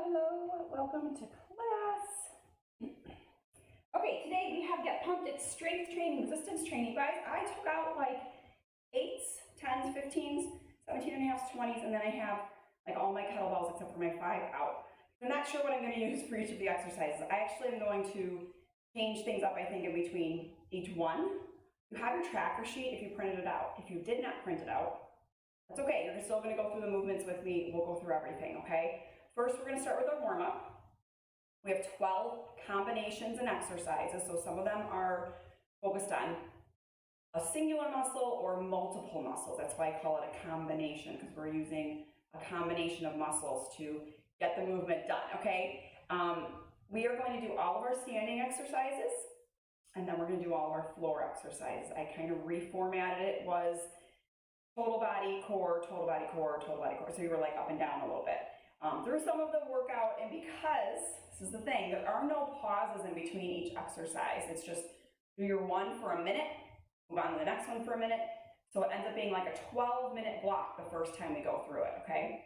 Hello, welcome to class. Okay, today we have Get Pumped. It's strength training, resistance training. Guys, I took out like 8s, 10s, 15s, 17 and a half, 20s, and then I have like all my kettlebells except for my 5 out. I'm not sure what I'm going to use for each of the exercises. I actually am going to change things up, I think, in between each one. You have your tracker sheet if you printed it out. If you did not print it out, that's okay. You're still going to go through the movements with me. We'll go through everything, okay? First, we're going to start with our warm-up. We have 12 combinations and exercises, so some of them are focused on a singular muscle or multiple muscles. That's why I call it a combination, because we're using a combination of muscles to get the movement done, okay? We are going to do all of our standing exercises, and then we're going to do all of our floor exercises. I kind of reformatted it. It was total body, core, total body, core, total body, core. So you were like up and down a little bit. Through some of the workout, and because, this is the thing, there are no pauses in between each exercise. It's just do your one for a minute, move on to the next one for a minute. So it ends up being like a 12-minute block the first time we go through it, okay?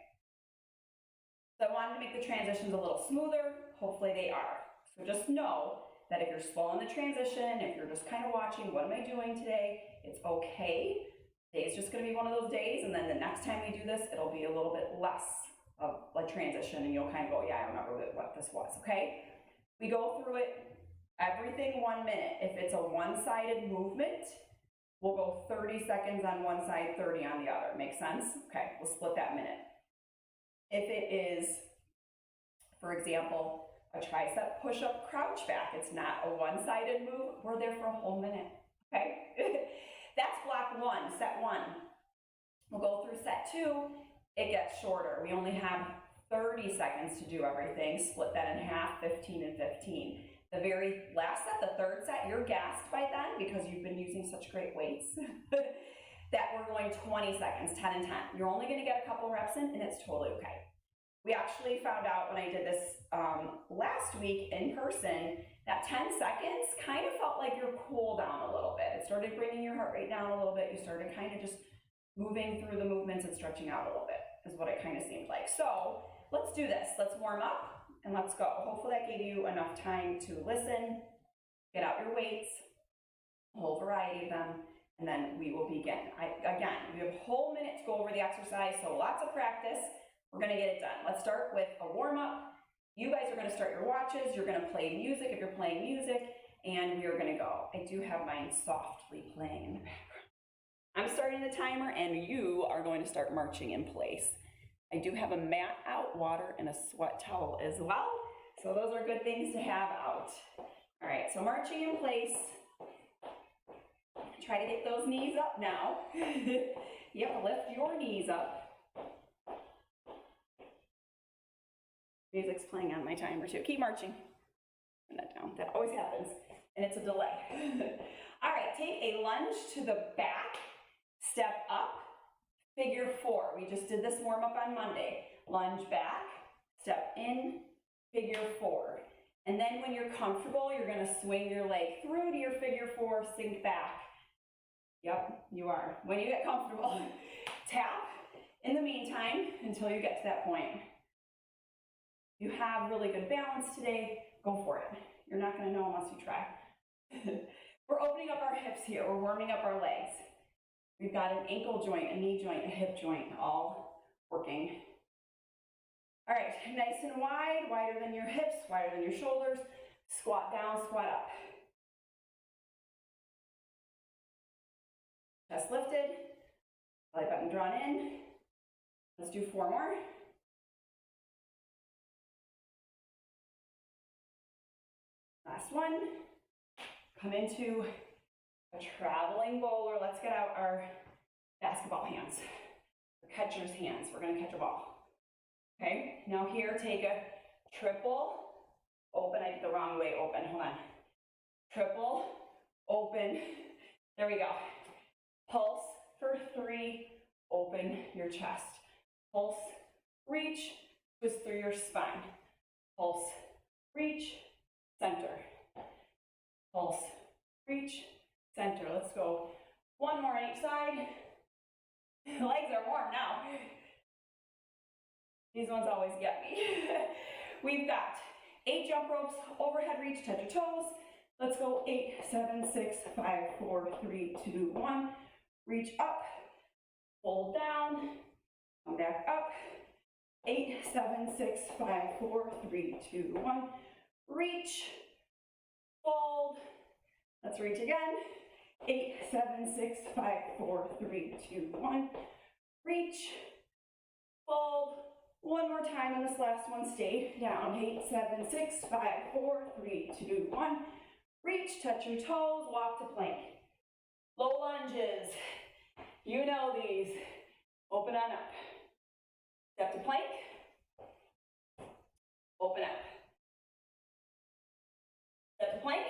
So I wanted to make the transitions a little smoother. Hopefully they are. So just know that if you're slow in the transition, if you're just kind of watching, what am I doing today? It's okay. Today's just going to be one of those days, and then the next time we do this, it'll be a little bit less of a transition, and you'll kind of go, yeah, I remember what this was, okay? We go through it, everything 1 minute. If it's a one-sided movement, we'll go 30 seconds on one side, 30 on the other. Make sense? Okay, we'll split that minute. If it is, for example, a tricep push-up crouch back, it's not a one-sided move, we're there for a whole minute, okay? That's block 1, set 1. We'll go through set 2. It gets shorter. We only have 30 seconds to do everything. Split that in half, 15 and 15. The very last set, the third set, you're gassed by then because you've been using such great weights that we're going 20 seconds, 10 and 10. You're only going to get a couple reps in, and it's totally okay. We actually found out when I did this last week in person that 10 seconds kind of felt like your cool down a little bit. It started bringing your heart rate down a little bit. You started kind of just moving through the movements and stretching out a little bit is what it kind of seemed like. So let's do this. Let's warm up and let's go. Hopefully that gave you enough time to listen, get out your weights, a whole variety of them, and then we will begin. Again, we have a whole minute to go over the exercise, so lots of practice. We're gonna get it done. Let's start with a warm up. You guys are gonna start your watches. You're gonna play music if you're playing music, and we are gonna go. I do have mine softly playing in the background. I'm starting the timer, and you are going to start marching in place. I do have a mat out, water, and a sweat towel as well. So those are good things to have out. All right, so marching in place. Try to get those knees up now. Yep, lift your knees up. Music's playing on my timer too. Keep marching. Turn that down. That always happens, and it's a delay. All right, take a lunge to the back. Step up, figure 4. We just did this warm up on Monday. Lunge back, step in, figure 4. And then when you're comfortable, you're gonna swing your leg through to your figure 4, sink back. Yep, you are. When you get comfortable, tap in the meantime until you get to that point. You have really good balance today, go for it. You're not gonna know unless you try. We're opening up our hips here, we're warming up our legs. We've got an ankle joint, a knee joint, a hip joint, all working. All right, nice and wide, wider than your hips, wider than your shoulders. Squat down, squat up. Chest lifted, belly button drawn in. Let's do 4 more. Last one. Come into a traveling bowler. Let's get out our basketball hands, catcher's hands. We're going to catch a ball. Okay, now here, take a triple, open. I did the wrong way, open. Hold on. Triple, open. There we go. Pulse for 3, open your chest. Pulse, reach, twist through your spine. Pulse, reach, center. Pulse, reach, center. Let's go. 1 more on each side. Legs are warm now. These ones always get me. We've got 8 jump ropes, overhead reach, touch your toes. Let's go 8, 7, 6, 5, 4, 3, 2, 1. Reach up, fold down, come back up. 8, 7, 6, 5, 4, 3, 2, 1. Reach, fold. Let's reach again. 8, 7, 6, 5, 4, 3, 2, 1. Reach, fold. One more time on this last one. Stay down. 8, 7, 6, 5, 4, 3, 2, 1. Reach, touch your toes, walk to plank. Low lunges. You know these. Open on up. Step to plank. Open up. Step to plank.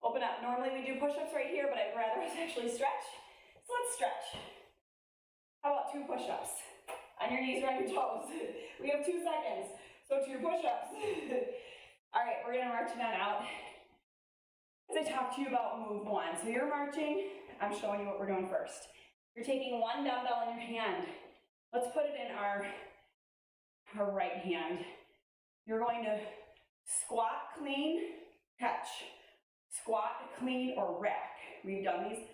Open up. Normally we do push-ups right here, but I'd rather us actually stretch. So let's stretch. How about 2 push-ups? On your knees or on your toes. We have 2 seconds. So 2 push-ups. All right, we're gonna march that out. As I talked to you about move 1. So you're marching, I'm showing you what we're doing first. You're taking 1 dumbbell in your hand. Let's put it in our right hand. You're going to squat, clean, catch. Squat, clean, or rack. We've done these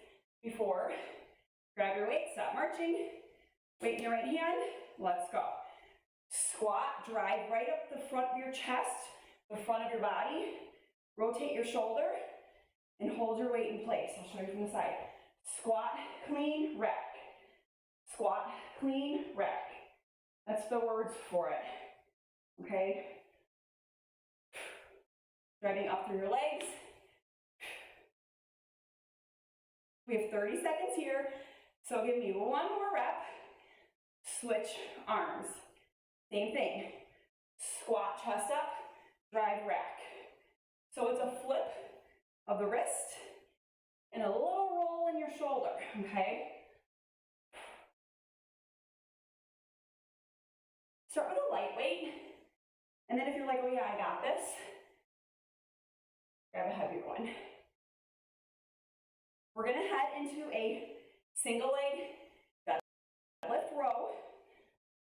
before. Grab your weight, stop marching. Weight in your right hand, let's go. Squat, drive right up the front of your chest, the front of your body. Rotate your shoulder and hold your weight in place. I'll show you from the side. Squat, clean, rack. Squat, clean, rack. That's the words for it, okay? Driving up through your legs. We have 30 seconds here, so give me 1 more rep. Switch arms. Same thing. Squat, chest up, drive, rack. So it's a flip of the wrist and a little roll in your shoulder, okay? Start with a light weight, and then if you're like, oh yeah, I got this, grab a heavier one. We're gonna head into a single leg deadlift row.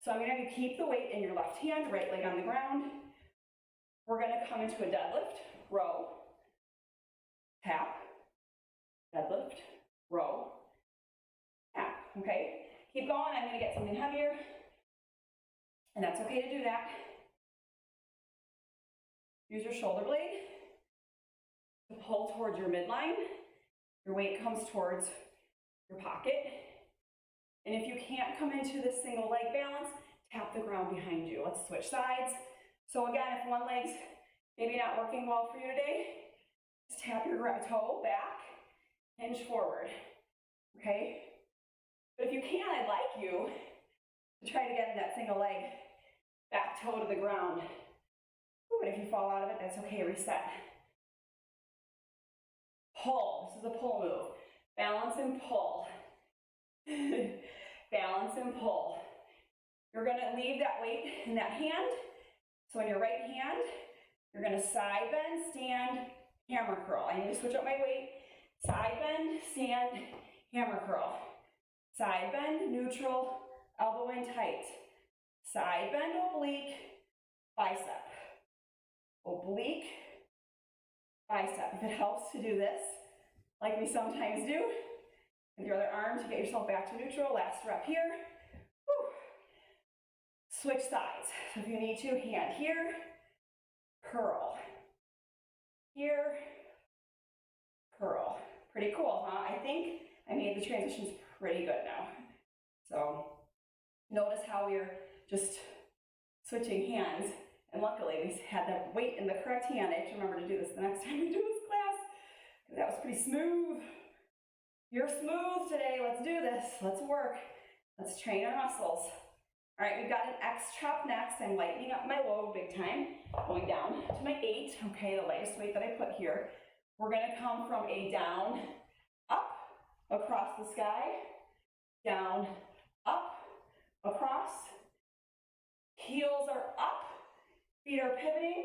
So I'm gonna have you keep the weight in your left hand, right leg on the ground. We're gonna come into a deadlift row, tap, deadlift, row, tap, okay? Keep going, I'm gonna get something heavier, and that's okay to do that. Use your shoulder blade to pull towards your midline. Your weight comes towards your pocket. And if you can't come into this single leg balance, tap the ground behind you. Let's switch sides. So again, if one leg's maybe not working well for you today, just tap your toe back, hinge forward, okay? But if you can, I'd like you to try to get in that single leg, back toe to the ground. Ooh, and if you fall out of it, that's okay, reset. Pull, this is a pull move. Balance and pull. Balance and pull. You're gonna leave that weight in that hand. So in your right hand, you're gonna side bend, stand, hammer curl. I need to switch up my weight. Side bend, stand, hammer curl. Side bend, neutral, elbow in tight. Side bend, oblique, bicep. Oblique, bicep. If it helps to do this, like we sometimes do, with your other arm to get yourself back to neutral. Last rep here. Whew. Switch sides. So if you need to, hand here, curl. Here, curl. Pretty cool, huh? I think I made the transitions pretty good now. So notice how we're just switching hands. And luckily we had the weight in the correct hand. I have to remember to do this the next time we do this class, because that was pretty smooth. You're smooth today. Let's do this. Let's work. Let's train our muscles. All right, we've got an X chop next. I'm lightening up my load big time. Going down to my 8. Okay, the lightest weight that I put here. We're going to come from a down, up, across the sky, down, up, across. Heels are up. Feet are pivoting.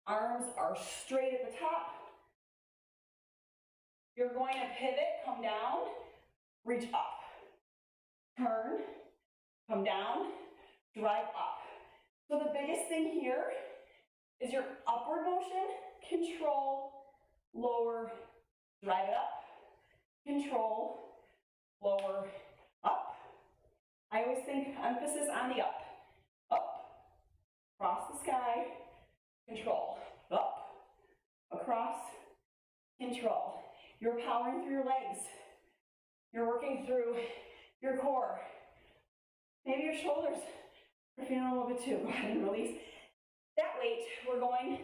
Arms are straight at the top. You're going to pivot, come down, reach up. Turn, come down, drive up. So the biggest thing here is your upward motion, control, lower, drive it up, control, lower, up. I always think emphasis on the up. Up, across the sky, control, up, across, control. You're powering through your legs. You're working through your core. Maybe your shoulders are feeling a little bit too. Go ahead and release that weight. We're going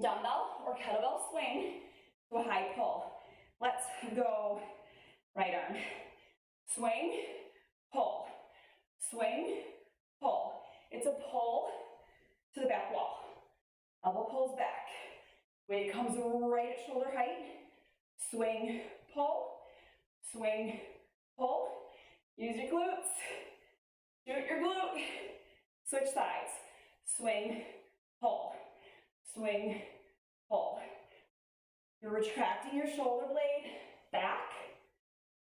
dumbbell or kettlebell swing to a high pull. Let's go right arm. Swing, pull, swing, pull. It's a pull to the back wall. Elbow pulls back. Weight comes right at shoulder height. Swing, pull, swing, pull. Use your glutes. Shoot your glute. Switch sides. Swing, pull, swing, pull. You're retracting your shoulder blade back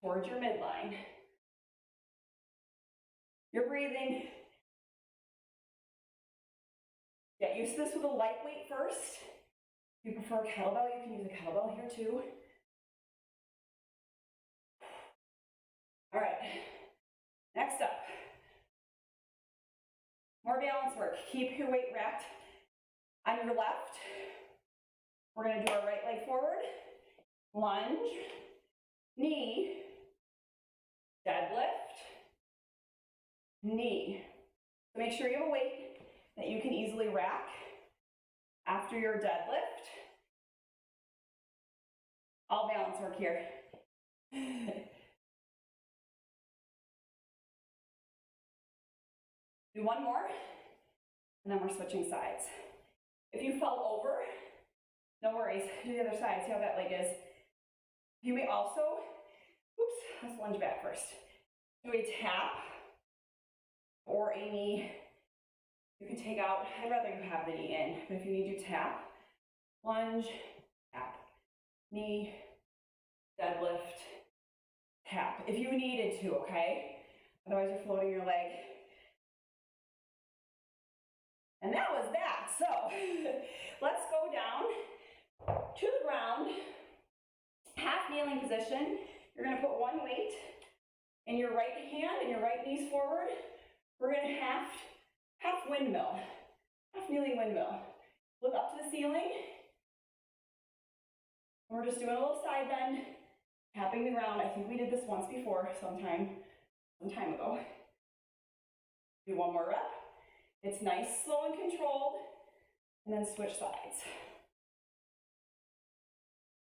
towards your midline. You're breathing. Get used to this with a light weight first. If you prefer kettlebell, you can use a kettlebell here too. All right, next up. More balance work. Keep your weight racked on your left. We're gonna do our right leg forward. Lunge, knee, deadlift, knee. So make sure you have a weight that you can easily rack after your deadlift. All balance work here. Do one more, and then we're switching sides. If you fell over, no worries, do the other side, see how that leg is. You may also, let's lunge back first. Do a tap or a knee. You can take out, I'd rather you have the knee in, but if you need to tap, lunge, tap, knee, deadlift, tap. If you needed to, okay? Otherwise you're floating your leg. And that was that. So let's go down to the ground, half kneeling position. You're gonna put one weight in your right hand and your right knees forward. We're gonna half windmill, half kneeling windmill. Look up to the ceiling. And we're just doing a little side bend, tapping the ground. I think we did this once before, some time ago. Do one more rep. It's nice, slow, and controlled, and then switch sides.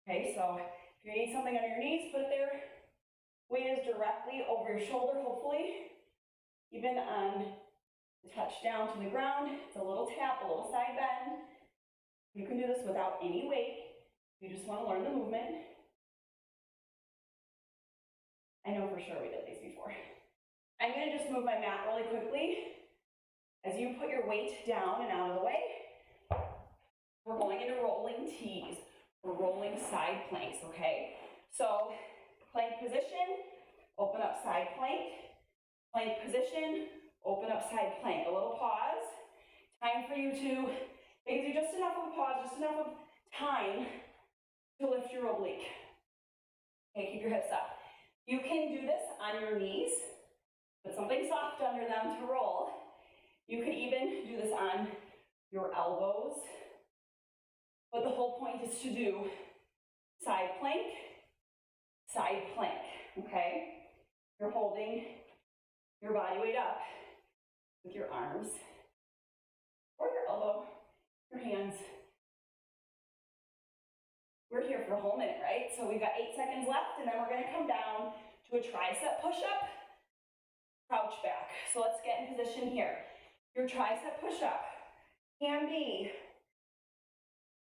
Okay, so if you need something under your knees, put it there. Weight is directly over your shoulder, hopefully. Even on the touch down to the ground, it's a little tap, a little side bend. You can do this without any weight. You just want to learn the movement. I know for sure we did these before. I'm going to just move my mat really quickly. As you put your weight down and out of the way, we're going into rolling T's. We're rolling side planks, okay? So plank position, open up side plank. Plank position, open up side plank. A little pause. Time for you to, it gives you just enough of a pause, just enough of time to lift your oblique. Okay, keep your hips up. You can do this on your knees. Put something soft under them to roll. You could even do this on your elbows. But the whole point is to do side plank, okay? You're holding your body weight up with your arms or your elbow, your hands. We're here for a whole minute, right? So we've got 8 seconds left, and then we're gonna come down to a tricep push-up, crouch back. So let's get in position here. Your tricep push-up can be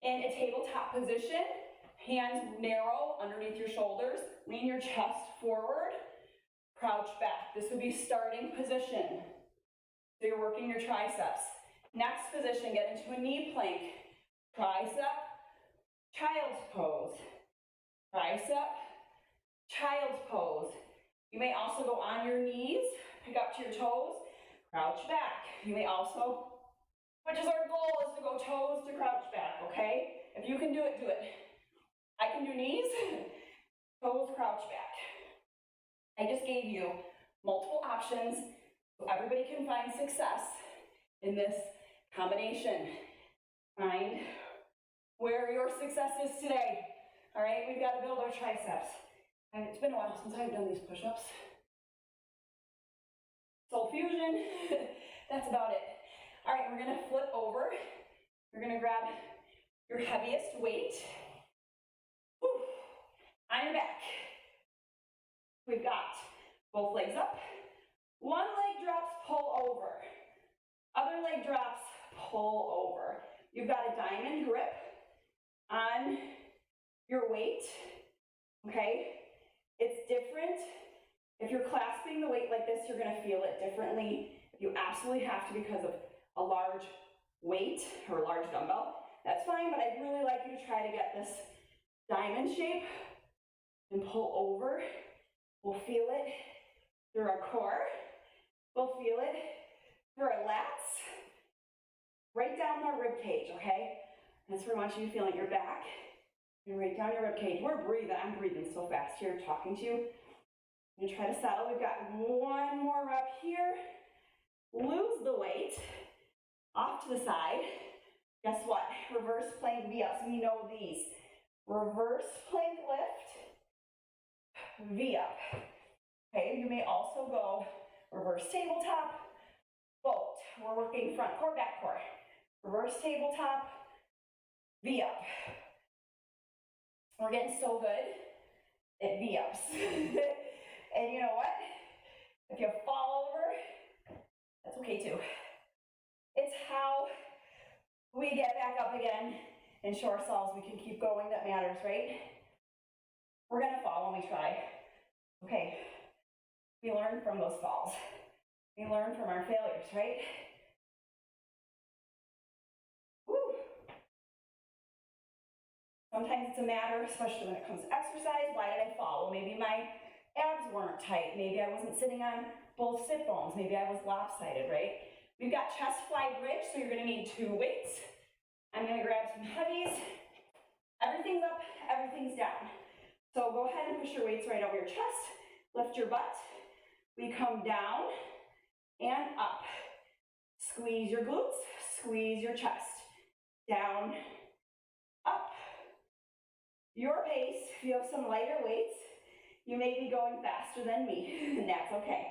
in a tabletop position, hands narrow underneath your shoulders, lean your chest forward, crouch back. This would be starting position. So you're working your triceps. Next position, get into a knee plank. Tricep, child's pose. Tricep, child's pose. You may also go on your knees, pick up to your toes, crouch back. You may also, which is our goal, is to go toes to crouch back, okay? If you can do it, do it. I can do knees, toes, crouch back. I just gave you multiple options so everybody can find success in this combination. Find where your success is today. All right, we've got to build our triceps. And it's been a while since I've done these push-ups. Soul fusion, that's about it. All right, we're gonna flip over. You're gonna grab your heaviest weight. Whew. On your back. We've got both legs up. One leg drops, pull over. Other leg drops, pull over. You've got a diamond grip on your weight, okay? It's different. If you're clasping the weight like this, you're gonna feel it differently. If you absolutely have to because of a large weight or a large dumbbell, that's fine, but I'd really like you to try to get this diamond shape and pull over. We'll feel it through our core. We'll feel it through our lats, right down our rib cage, okay? That's where I want you to feel in your back and right down your rib cage. We're breathing. I'm breathing so fast here, talking to you. I'm gonna try to settle. We've got one more rep here. Lose the weight off to the side. Guess what? Reverse plank V-ups. We know these. Reverse plank lift, V-up. Okay, you may also go reverse tabletop, boat. We're working front core, back core. Reverse tabletop, V-up. We're getting so good at V-ups. And you know what? If you fall over, that's okay too. It's how we get back up again and show ourselves we can keep going that matters, right? We're gonna fall when we try. Okay, we learn from those falls. We learn from our failures, right? Woo. Sometimes it's a matter, especially when it comes to exercise, why did I fall? Well, maybe my abs weren't tight. Maybe I wasn't sitting on both sit bones. Maybe I was lopsided, right? We've got chest fly bridge, so you're gonna need 2 weights. I'm gonna grab some heavies. Everything's up, everything's down. So go ahead and push your weights right over your chest. Lift your butt. We come down and up. Squeeze your glutes, squeeze your chest. Down, up. Your pace, if you have some lighter weights, you may be going faster than me, and that's okay.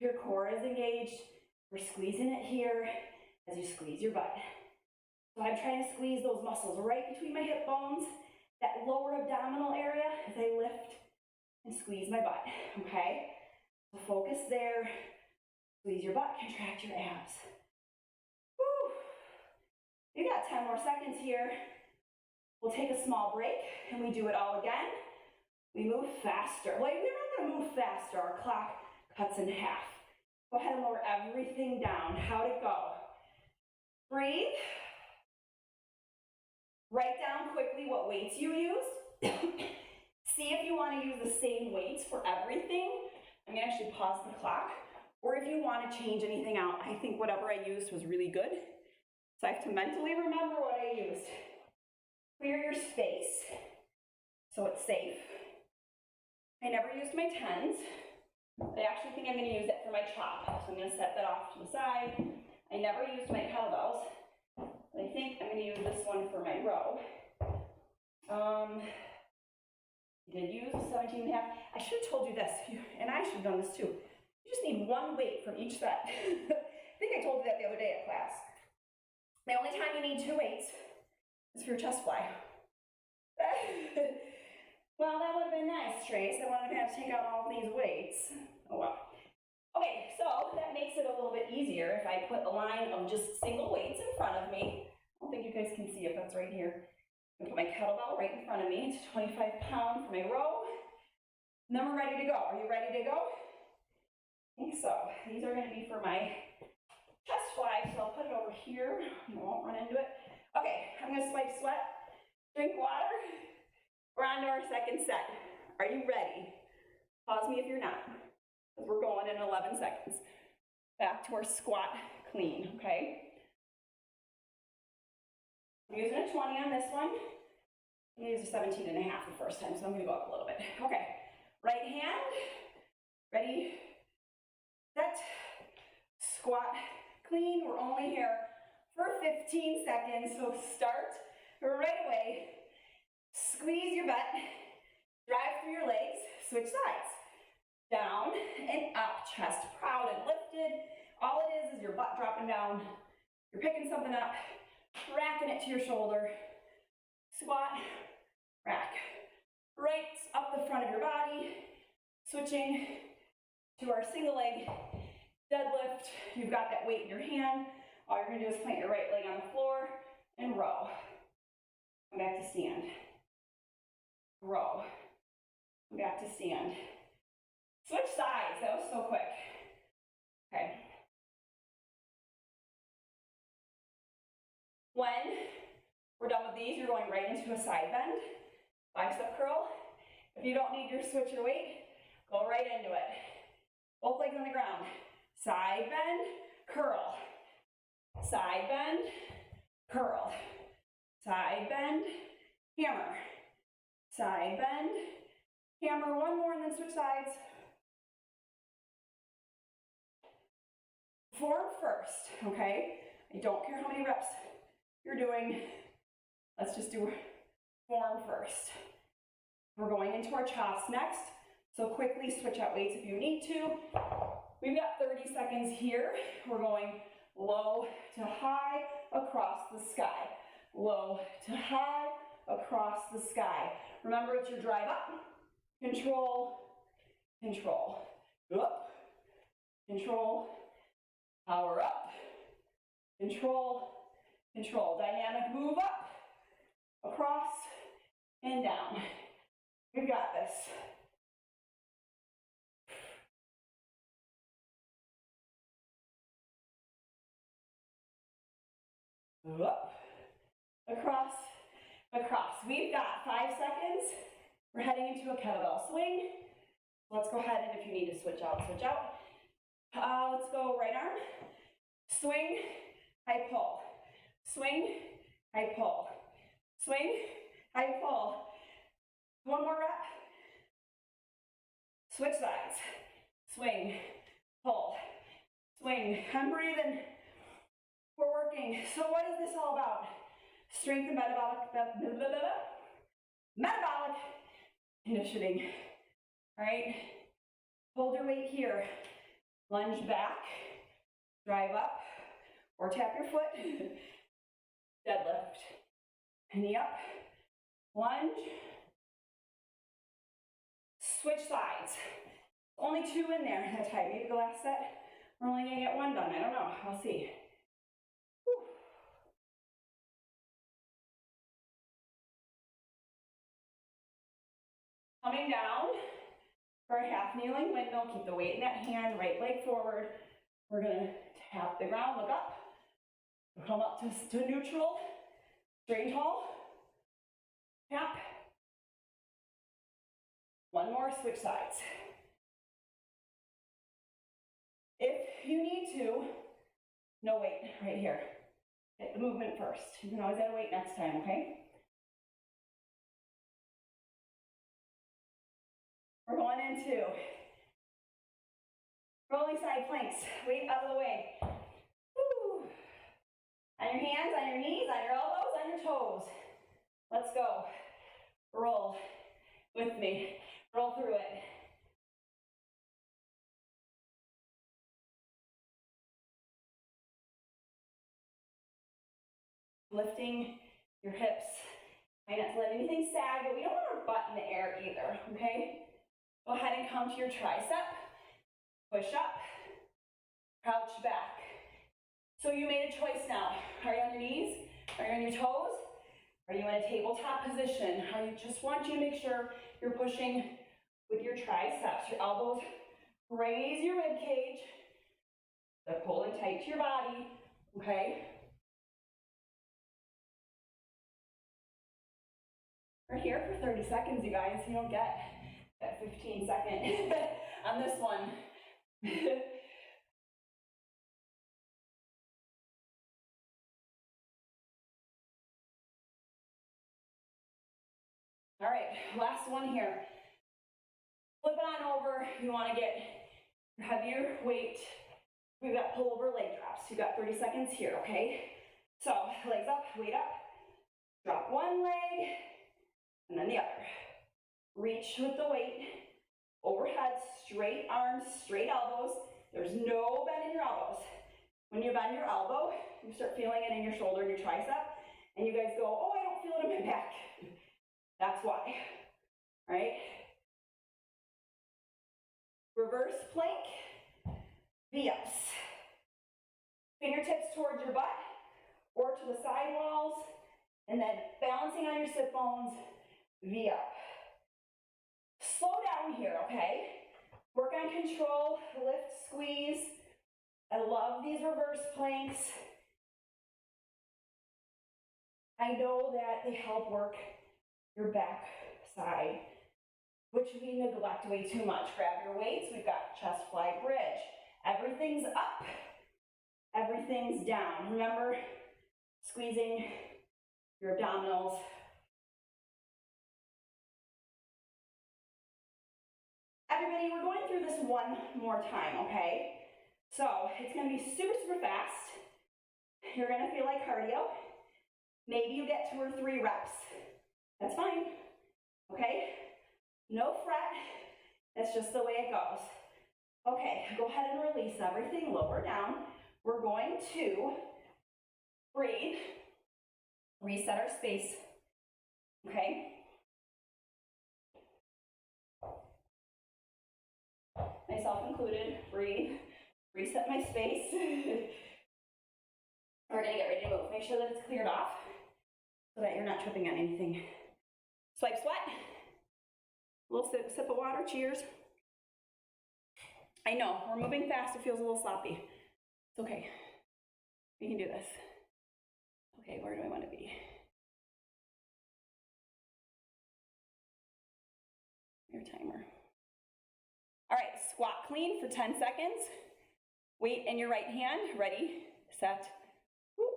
Your core is engaged. We're squeezing it here as you squeeze your butt. So I'm trying to squeeze those muscles right between my hip bones, that lower abdominal area as I lift and squeeze my butt, okay? So focus there. Squeeze your butt, contract your abs. Woo! You got 10 more seconds here. We'll take a small break and we do it all again. We move faster. Well, we're not gonna move faster. Our clock cuts in half. Go ahead and lower everything down. How'd it go? Breathe. Write down quickly what weights you used. See if you want to use the same weights for everything. I'm gonna actually pause the clock. Or if you want to change anything out. I think whatever I used was really good. So I have to mentally remember what I used. Clear your space so it's safe. I never used my 10s. I actually think I'm going to use it for my chop. So I'm going to set that off to the side. I never used my kettlebells. But I think I'm going to use this one for my row. I did use a 17 and a half. I should have told you this, and I should have done this too. You just need 1 weight from each set. I think I told you that the other day at class. The only time you need 2 weights is for your chest fly. Well, that would have been nice, Trace. I wanted to have to take out all these weights. Oh well. Okay, so that makes it a little bit easier if I put a line of just single weights in front of me. I don't think you guys can see it, but it's right here. I'm gonna put my kettlebell right in front of me. It's 25 pounds for my row. And then we're ready to go. Are you ready to go? I think so. These are gonna be for my chest fly, so I'll put it over here. I won't run into it. Okay, I'm gonna swipe sweat, drink water. We're on to our second set. Are you ready? Pause me if you're not. because we're going in 11 seconds. Back to our squat clean, okay? I'm using a 20 on this one. I'm gonna use a 17 and a half the first time, so I'm gonna go up a little bit. Okay, right hand, ready, set, squat, clean. We're only here for 15 seconds, so start right away. Squeeze your butt, drive through your legs, switch sides. Down and up, chest proud and lifted. All it is your butt dropping down. You're picking something up, racking it to your shoulder. Squat, rack. Right up the front of your body. Switching to our single leg deadlift. You've got that weight in your hand. All you're gonna do is plant your right leg on the floor and row. Come back to stand. Row. Come back to stand. Switch sides, that was so quick. Okay. When we're done with these, you're going right into a side bend, bicep curl. If you don't need your switch your weight, go right into it. Both legs on the ground. Side bend, curl. Side bend, curl. Side bend, hammer. Side bend, hammer. One more and then switch sides. Form first, okay? I don't care how many reps you're doing. Let's just do form first. We're going into our chops next, so quickly switch out weights if you need to. We've got 30 seconds here. We're going low to high across the sky. Low to high across the sky. Remember, it's your drive up, control, control, up, control, power up, control, control. Dynamic move up, across, and down. We've got this. Up, across, across. We've got 5 seconds. We're heading into a kettlebell swing. Let's go ahead and if you need to switch out, switch out. Let's go right arm. Swing, high pull. Swing, high pull. Swing, high pull. One more rep. Switch sides. Swing, pull, swing. I'm breathing. We're working. So what is this all about? Strength and metabolic conditioning. All right. Hold your weight here. Lunge back. Drive up. Or tap your foot. Deadlift. Knee up. Lunge. Switch sides. Only 2 in there at a time. Maybe the last set, we're only gonna get 1 done. I don't know. I'll see. Whew. Coming down for a half kneeling windmill. Keep the weight in that hand. Right leg forward. We're gonna tap the ground. Look up. Come up to neutral. Straight and tall. Tap. 1 more. Switch sides. If you need to, no weight right here. Get the movement first. You can always add a weight next time, okay? We're going into rolling side planks. Weight out of the way. Woo. On your hands, on your knees, on your elbows, on your toes. Let's go. Roll with me. Roll through it. Lifting your hips. Try not to let anything sag, but we don't want our butt in the air either, okay? Go ahead and come to your tricep. Push up. Crouch back. So you made a choice now. Are you on your knees? Are you on your toes? Are you in a tabletop position? I just want you to make sure you're pushing with your triceps. Your elbows raise your rib cage. They're pulling tight to your body, okay? We're here for 30 seconds, you guys. You don't get that 15 second on this one. All right, last one here. Flip it on over. You want to get your heavier weight. We've got pull over leg drops. You've got 30 seconds here, okay? So legs up, weight up. Drop one leg, and then the other. Reach with the weight. Overhead, straight arms, straight elbows. There's no bend in your elbows. When you bend your elbow, you start feeling it in your shoulder and your tricep, and you guys go, oh, I don't feel it in my back. That's why, right? Reverse plank, V-ups. Fingertips towards your butt or to the side walls, and then balancing on your sit bones, V-up. Slow down here, okay? Work on control, lift, squeeze. I love these reverse planks. I know that they help work your back side, which we neglect way too much. Grab your weights. We've got chest fly bridge. Everything's up. Everything's down. Remember, squeezing your abdominals. Everybody, we're going through this one more time, okay? So it's gonna be super, super fast. You're gonna feel like cardio. Maybe you get 2 or 3 reps. That's fine, okay? No fret, that's just the way it goes. Okay, go ahead and release everything, lower down. We're going to breathe, reset our space, okay? Myself included, breathe, reset my space. We're gonna get ready to move. Make sure that it's cleared off so that you're not tripping on anything. Swipe sweat. A little sip of water, cheers. I know, we're moving fast, it feels a little sloppy. It's okay, we can do this. Okay, where do I want to be? Your timer. All right, squat clean for 10 seconds. Weight in your right hand, ready, set, whoop.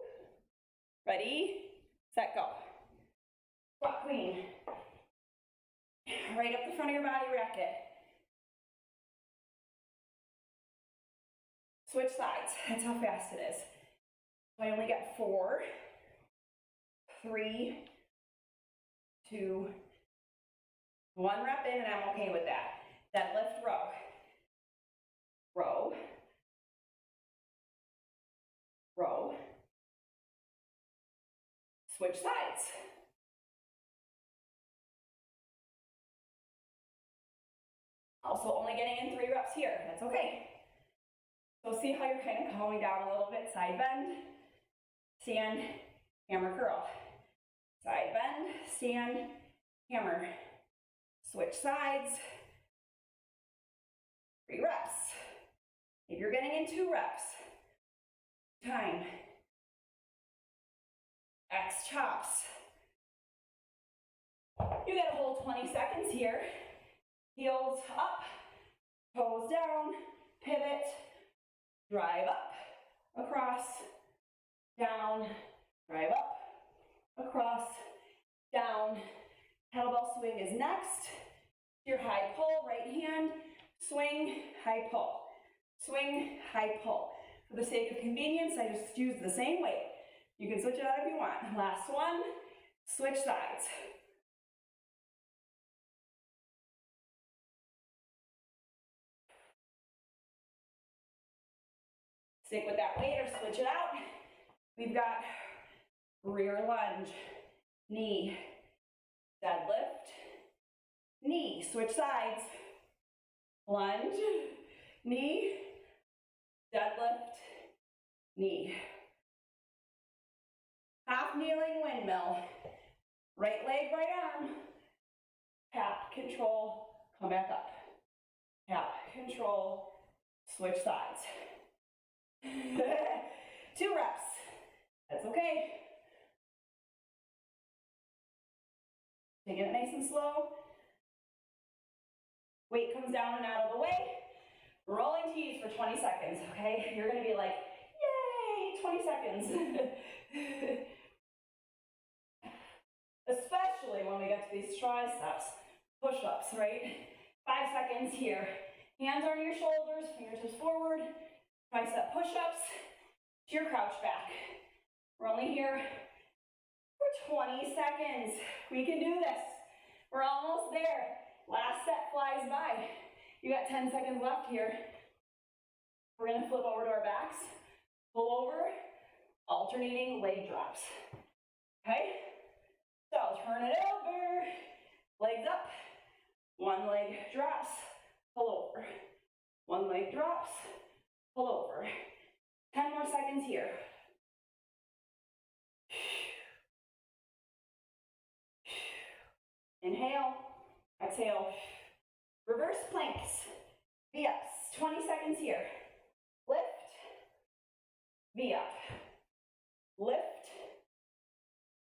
Ready, set, go. Squat clean. Right up the front of your body, rack it. Switch sides, that's how fast it is. I only get 4, 3, 2, 1 rep in, and I'm okay with that. Deadlift row. Row. Row. Switch sides. Also only getting in 3 reps here, that's okay. So see how you're kind of calming down a little bit. Side bend, stand, hammer, curl. Side bend, stand, hammer. Switch sides. 3 reps. If you're getting in 2 reps, time. X chops. You get a whole 20 seconds here. Heels up, toes down, pivot, drive up, across, down, drive up, across, down. Kettlebell swing is next. Your high pull, right hand, swing, high pull. Swing, high pull. For the sake of convenience, I just use the same weight. You can switch it out if you want. Last one, switch sides. Stick with that weight or switch it out. We've got rear lunge, knee, deadlift, knee, switch sides, lunge, knee, deadlift, knee. Half kneeling windmill. Right leg, right arm. Tap, control, come back up. Tap, control, switch sides. 2 reps. That's okay. Taking it nice and slow. Weight comes down and out of the way. rolling T's for 20 seconds, okay? You're gonna be like, yay, 20 seconds. Especially when we get to these triceps, push-ups, right? 5 seconds here. Hands on your shoulders, fingertips forward, tricep push-ups to your crouch back. We're only here for 20 seconds. We can do this. We're almost there. Last set flies by. You got 10 seconds left here. We're gonna flip over to our backs, pull over, alternating leg drops. Okay? So turn it over, legs up, one leg drops, pull over. One leg drops, pull over. 10 more seconds here. Inhale, exhale. Reverse planks, V-ups, 20 seconds here. Lift, V-up, lift,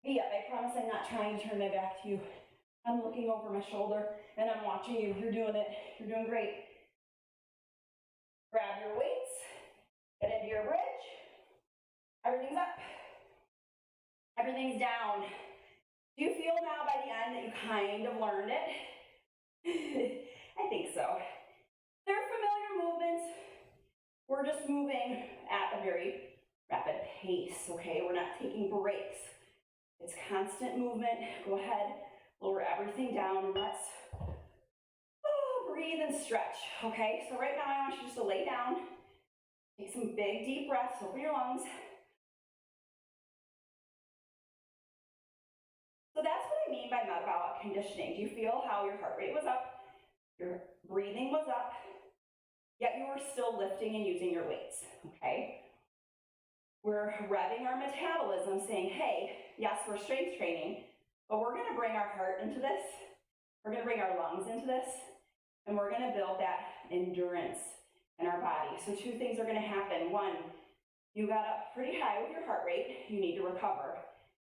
V-up. I promise I'm not trying to turn my back to you. I'm looking over my shoulder and I'm watching you. You're doing it. You're doing great. Grab your weights, get into your bridge. Everything's up. Everything's down. Do you feel now by the end that you kind of learned it? I think so. They're familiar movements. We're just moving at a very rapid pace, okay? We're not taking breaks. It's constant movement. Go ahead, lower everything down, and let's breathe and stretch, okay? So right now I want you just to lay down, take some big deep breaths, open your lungs. So that's what I mean by metabolic conditioning. Do you feel how your heart rate was up, your breathing was up, yet you were still lifting and using your weights, okay? We're revving our metabolism, saying, hey, yes, we're strength training, but we're gonna bring our heart into this, we're gonna bring our lungs into this, and we're gonna build that endurance in our body. So two things are gonna happen. One, you got up pretty high with your heart rate, you need to recover.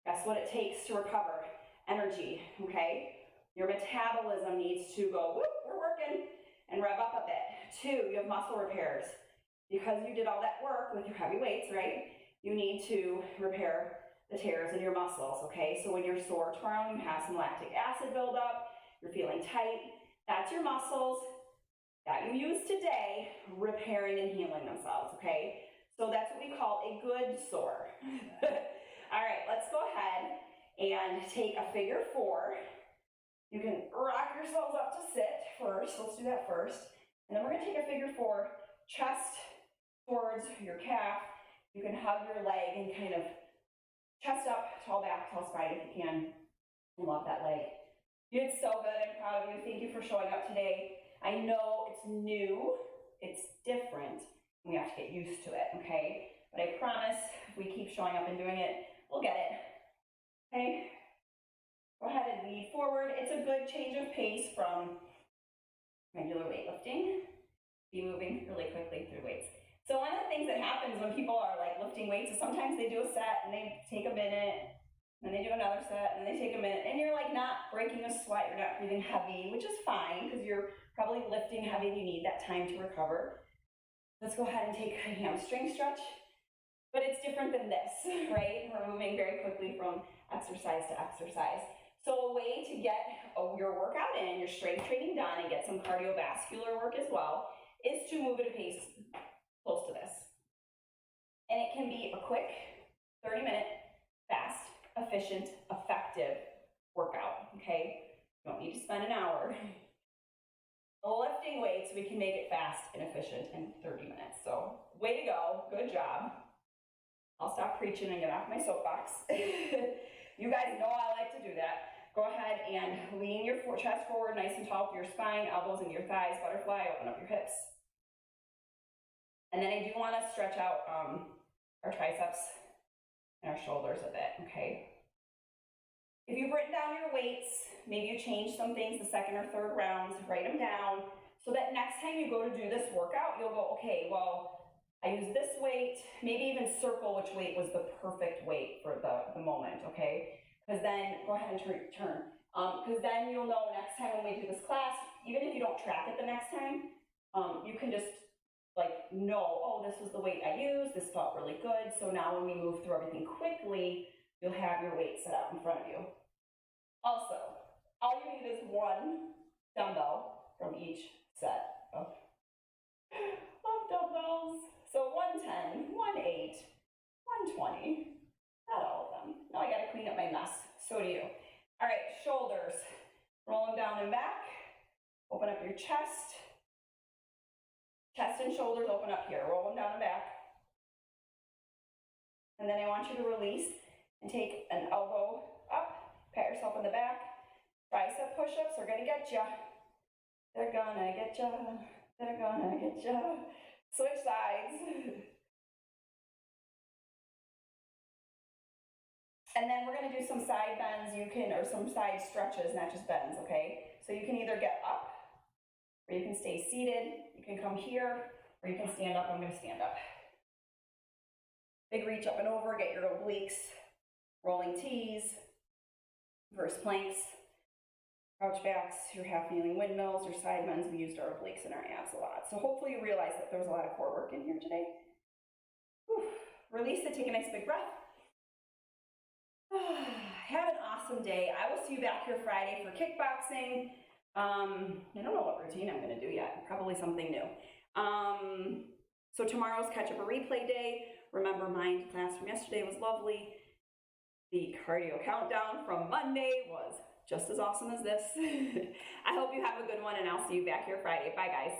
Guess what it takes to recover? Energy, okay? Your metabolism needs to go, whoop, we're working, and rev up a bit. Two, you have muscle repairs. Because you did all that work with your heavy weights, right? You need to repair the tears in your muscles, okay? So when you're sore tomorrow and you have some lactic acid buildup, you're feeling tight, that's your muscles that you used today repairing and healing themselves, okay? So that's what we call a good sore. All right, let's go ahead and take a figure four. You can rock yourselves up to sit first. Let's do that first. And then we're gonna take a figure four, chest towards your calf. You can hug your leg and kind of chest up, tall back, tall spine if you can. I love that leg. You did so good. I'm proud of you. Thank you for showing up today. I know it's new, it's different, and we have to get used to it, okay? But I promise if we keep showing up and doing it, we'll get it, okay? Go ahead and lean forward. It's a good change of pace from regular weightlifting. Be moving really quickly through weights. So one of the things that happens when people are like lifting weights is sometimes they do a set and they take a minute, and they do another set and they take a minute, and you're like not breaking a sweat, you're not breathing heavy, which is fine because you're probably lifting heavy and you need that time to recover. Let's go ahead and take a hamstring stretch. But it's different than this, right? We're moving very quickly from exercise to exercise. So a way to get your workout in, your strength training done, and get some cardiovascular work as well, is to move at a pace close to this. And it can be a quick 30-minute, fast, efficient, effective workout, okay? You don't need to spend an hour. Lifting weights, we can make it fast and efficient in 30 minutes. So way to go, good job. I'll stop preaching and get off my soapbox. You guys know I like to do that. Go ahead and lean your chest forward nice and tall with your spine, elbows into your thighs, butterfly, open up your hips. And then I do want to stretch out our triceps and our shoulders a bit, okay? If you've written down your weights, maybe you change some things the second or third rounds, write them down, so that next time you go to do this workout, you'll go, okay, well, I use this weight, maybe even circle which weight was the perfect weight for the moment, okay? Because then, go ahead and turn. Because then you'll know next time when we do this class, even if you don't track it the next time, you can just like know, oh, this was the weight I used, this felt really good. So now when we move through everything quickly, you'll have your weight set up in front of you. Also, all you need is one dumbbell from each set of dumbbells. So 110, 108, 120, not all of them. Now I gotta clean up my mess, so do you. All right, shoulders, roll them down and back, open up your chest. Chest and shoulders open up here, roll them down and back. And then I want you to release and take an elbow up, pat yourself in the back. Tricep push-ups are gonna get ya. They're gonna get ya, they're gonna get ya. Switch sides. And then we're gonna do some side bends, or some side stretches, not just bends, okay? So you can either get up, or you can stay seated, you can come here, or you can stand up. I'm gonna stand up. Big reach up and over, get your obliques, rolling T's, reverse planks, crouch backs, your half kneeling windmills, your side bends. We used our obliques and our abs a lot. So hopefully you realize that there's a lot of core work in here today. Whew. Release it, take a nice big breath. Have an awesome day. I will see you back here Friday for kickboxing. I don't know what routine I'm gonna do yet, probably something new. So tomorrow's catch up a replay day. Remember, my class from yesterday was lovely. The cardio countdown from Monday was just as awesome as this. I hope you have a good one, and I'll see you back here Friday. Bye, guys.